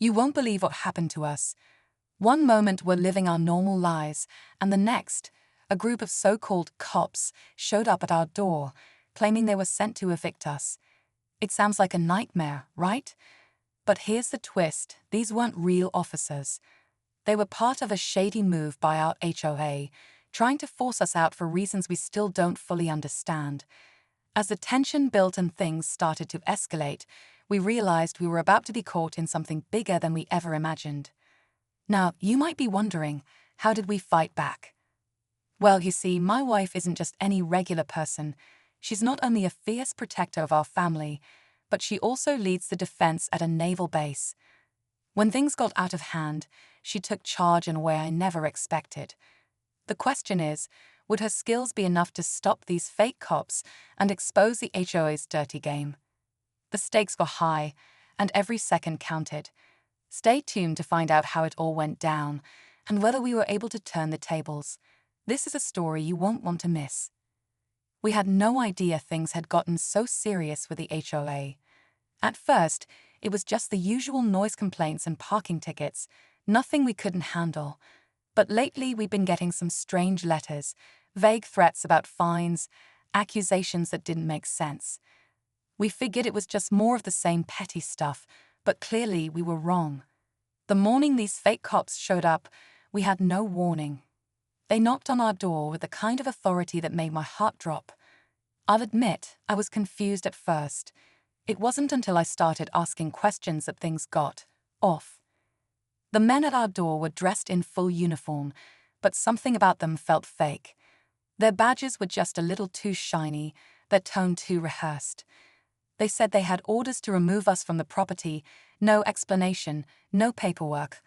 You won't believe what happened to us. One moment we're living our normal lives, and the next, a group of so-called cops showed up at our door, claiming they were sent to evict us. It sounds like a nightmare, right? But here's the twist: these weren't real officers. They were part of a shady move by our HOA, trying to force us out for reasons we still don't fully understand. As the tension built and things started to escalate, we realized we were about to be caught in something bigger than we ever imagined. Now, you might be wondering, how did we fight back? Well, you see, my wife isn't just any regular person. She's not only a fierce protector of our family, but she also leads the defense at a naval base. When things got out of hand, she took charge in a way I never expected. The question is, would her skills be enough to stop these fake cops and expose the HOA's dirty game? The stakes were high, and every second counted. Stay tuned to find out how it all went down, and whether we were able to turn the tables. This is a story you won't want to miss. We had no idea things had gotten so serious with the HOA. At first, it was just the usual noise complaints and parking tickets, nothing we couldn't handle. But lately we've been getting some strange letters, vague threats about fines, accusations that didn't make sense. We figured it was just more of the same petty stuff, but clearly we were wrong. The morning these fake cops showed up, we had no warning. They knocked on our door with the kind of authority that made my heart drop. I'll admit, I was confused at first. It wasn't until I started asking questions that things got off. The men at our door were dressed in full uniform, but something about them felt fake. Their badges were just a little too shiny, their tone too rehearsed. They said they had orders to remove us from the property, no explanation, no paperwork.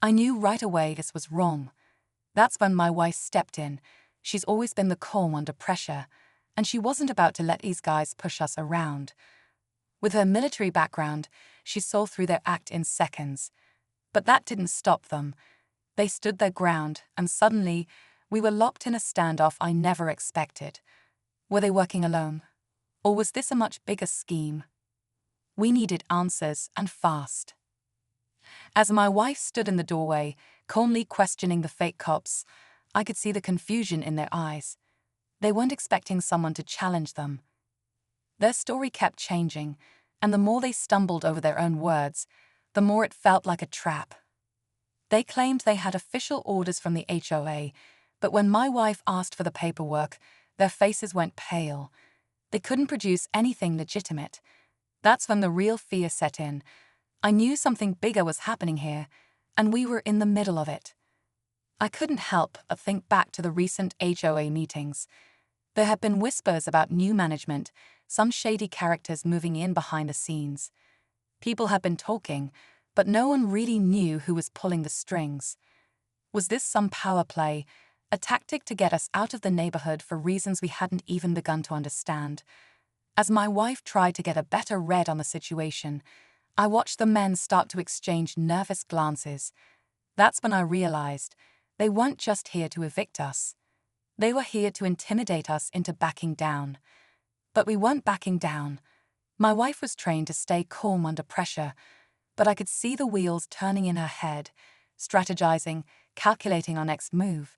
I knew right away this was wrong. That's when my wife stepped in. She's always been the calm under pressure, and she wasn't about to let these guys push us around. With her military background, she saw through their act in seconds. But that didn't stop them. They stood their ground, and suddenly, we were locked in a standoff I never expected. Were they working alone? Or was this a much bigger scheme? We needed answers, and fast. As my wife stood in the doorway, calmly questioning the fake cops, I could see the confusion in their eyes. They weren't expecting someone to challenge them. Their story kept changing, and the more they stumbled over their own words, the more it felt like a trap. They claimed they had official orders from the HOA, but when my wife asked for the paperwork, their faces went pale. They couldn't produce anything legitimate. That's when the real fear set in. I knew something bigger was happening here, and we were in the middle of it. I couldn't help but think back to the recent HOA meetings. There had been whispers about new management, some shady characters moving in behind the scenes. People had been talking, but no one really knew who was pulling the strings. Was this some power play, a tactic to get us out of the neighborhood for reasons we hadn't even begun to understand? As my wife tried to get a better read on the situation, I watched the men start to exchange nervous glances. That's when I realized they weren't just here to evict us. They were here to intimidate us into backing down. But we weren't backing down. My wife was trained to stay calm under pressure, but I could see the wheels turning in her head, strategizing, calculating our next move.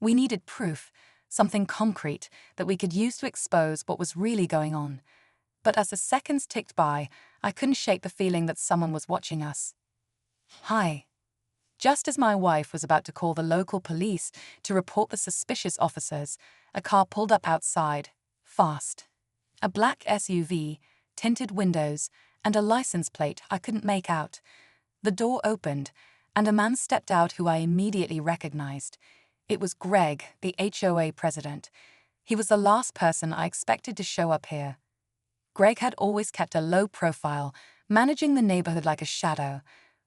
We needed proof, something concrete that we could use to expose what was really going on. But as the seconds ticked by, I couldn't shake the feeling that someone was watching us. Hi. Just as my wife was about to call the local police to report the suspicious officers, a car pulled up outside, fast. A black SUV, tinted windows, and a license plate I couldn't make out. The door opened, and a man stepped out who I immediately recognized. It was Greg, the HOA president. He was the last person I expected to show up here. Greg had always kept a low profile, managing the neighborhood like a shadow,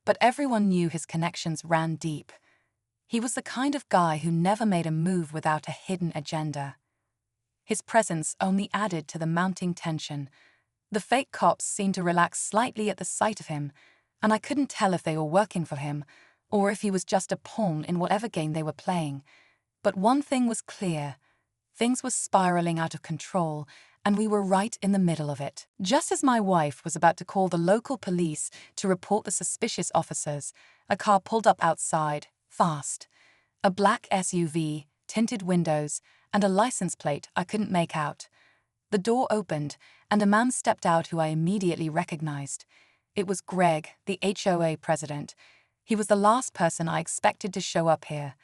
but everyone knew his connections ran deep. He was the kind of guy who never made a move without a hidden agenda. His presence only added to the mounting tension. The fake cops seemed to relax slightly at the sight of him, and I couldn't tell if they were working for him or if he was just a pawn in whatever game they were playing. But one thing was clear: things were spiraling out of control, and we were right in the middle of it. Just as my wife was about to call the local police to report the suspicious officers, a car pulled up outside, fast. A black SUV, tinted windows, and a license plate I couldn't make out. The door opened, and a man stepped out who I immediately recognized. It was Greg, the HOA president. He was the last person I expected to show up here.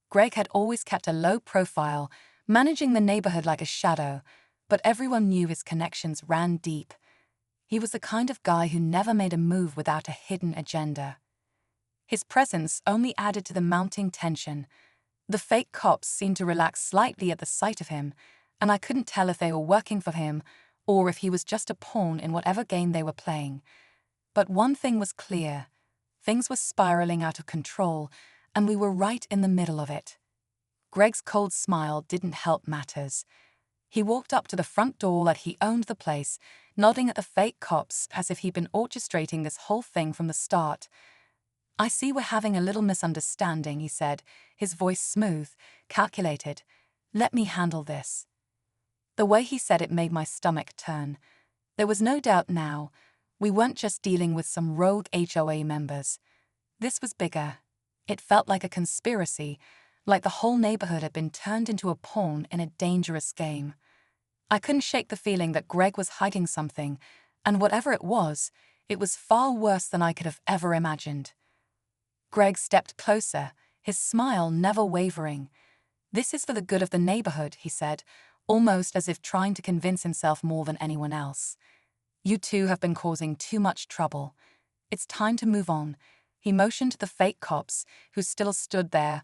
Greg had always kept a low profile, managing the neighborhood like a shadow, but everyone knew his connections ran deep. He was the kind of guy who never made a move without a hidden agenda. His presence only added to the mounting tension. The fake cops seemed to relax slightly at the sight of him, and I couldn't tell if they were working for him or if he was just a pawn in whatever game they were playing. But one thing was clear. Things were spiraling out of control, and we were right in the middle of it. Greg's cold smile didn't help matters. He walked up to the front door like he owned the place, nodding at the fake cops as if he'd been orchestrating this whole thing from the start. "I see we're having a little misunderstanding," he said, his voice smooth, calculated. "Let me handle this." The way he said it made my stomach turn. There was no doubt now. We weren't just dealing with some rogue HOA members. This was bigger. It felt like a conspiracy, like the whole neighborhood had been turned into a pawn in a dangerous game. I couldn't shake the feeling that Greg was hiding something, and whatever it was far worse than I could have ever imagined. Greg stepped closer, his smile never wavering. "This is for the good of the neighborhood," he said, almost as if trying to convince himself more than anyone else. "You two have been causing too much trouble. It's time to move on." He motioned to the fake cops, who still stood there,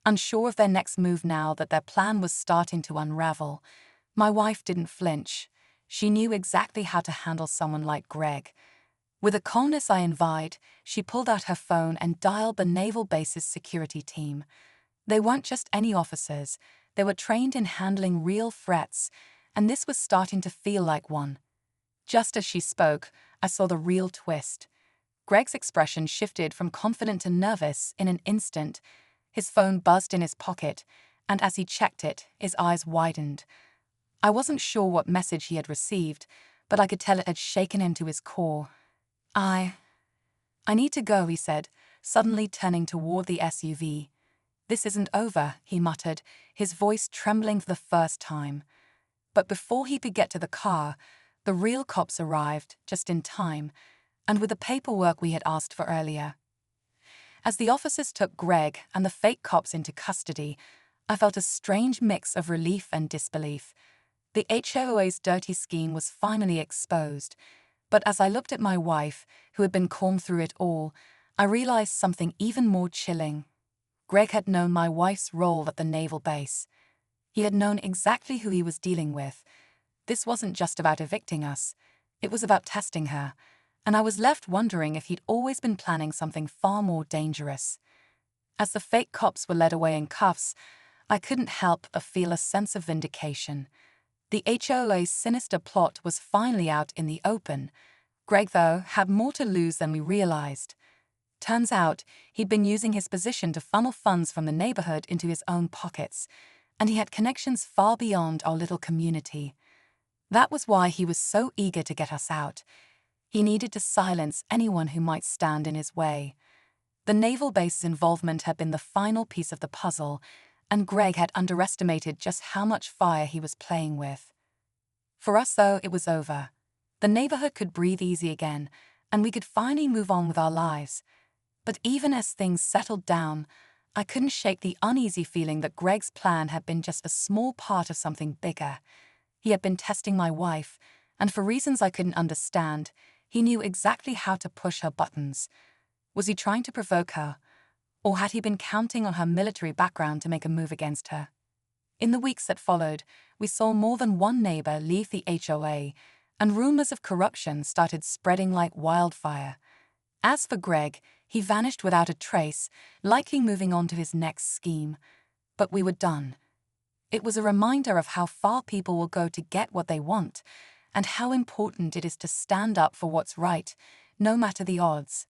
unsure of their next move now that their plan was starting to unravel. My wife didn't flinch. She knew exactly how to handle someone like Greg. With a calmness I envied, she pulled out her phone and dialed the naval base's security team. They weren't just any officers. They were trained in handling real threats, and this was starting to feel like one. Just as she spoke, I saw the real twist. Greg's expression shifted from confident to nervous in an instant. His phone buzzed in his pocket, and as he checked it, his eyes widened. I wasn't sure what message he had received, but I could tell it had shaken him to his core. I need to go," he said, suddenly turning toward the SUV. "This isn't over," he muttered, his voice trembling for the first time. But before he could get to the car, the real cops arrived, just in time, and with the paperwork we had asked for earlier. As the officers took Greg and the fake cops into custody, I felt a strange mix of relief and disbelief. The HOA's dirty scheme was finally exposed. But as I looked at my wife, who had been calm through it all, I realized something even more chilling. Greg had known my wife's role at the naval base. He had known exactly who he was dealing with. This wasn't just about evicting us. It was about testing her, and I was left wondering if he'd always been planning something far more dangerous. As the fake cops were led away in cuffs, I couldn't help but feel a sense of vindication. The HOA's sinister plot was finally out in the open. Greg, though, had more to lose than we realized. Turns out, he'd been using his position to funnel funds from the neighborhood into his own pockets, and he had connections far beyond our little community. That was why he was so eager to get us out. He needed to silence anyone who might stand in his way. The naval base's involvement had been the final piece of the puzzle, and Greg had underestimated just how much fire he was playing with. For us, though, it was over. The neighborhood could breathe easy again, and we could finally move on with our lives. But even as things settled down, I couldn't shake the uneasy feeling that Greg's plan had been just a small part of something bigger. He had been testing my wife, and for reasons I couldn't understand, he knew exactly how to push her buttons. Was he trying to provoke her? Or had he been counting on her military background to make a move against her? In the weeks that followed, we saw more than one neighbor leave the HOA, and rumors of corruption started spreading like wildfire. As for Greg, he vanished without a trace, likely moving on to his next scheme. But we were done. It was a reminder of how far people will go to get what they want, and how important it is to stand up for what's right, no matter the odds.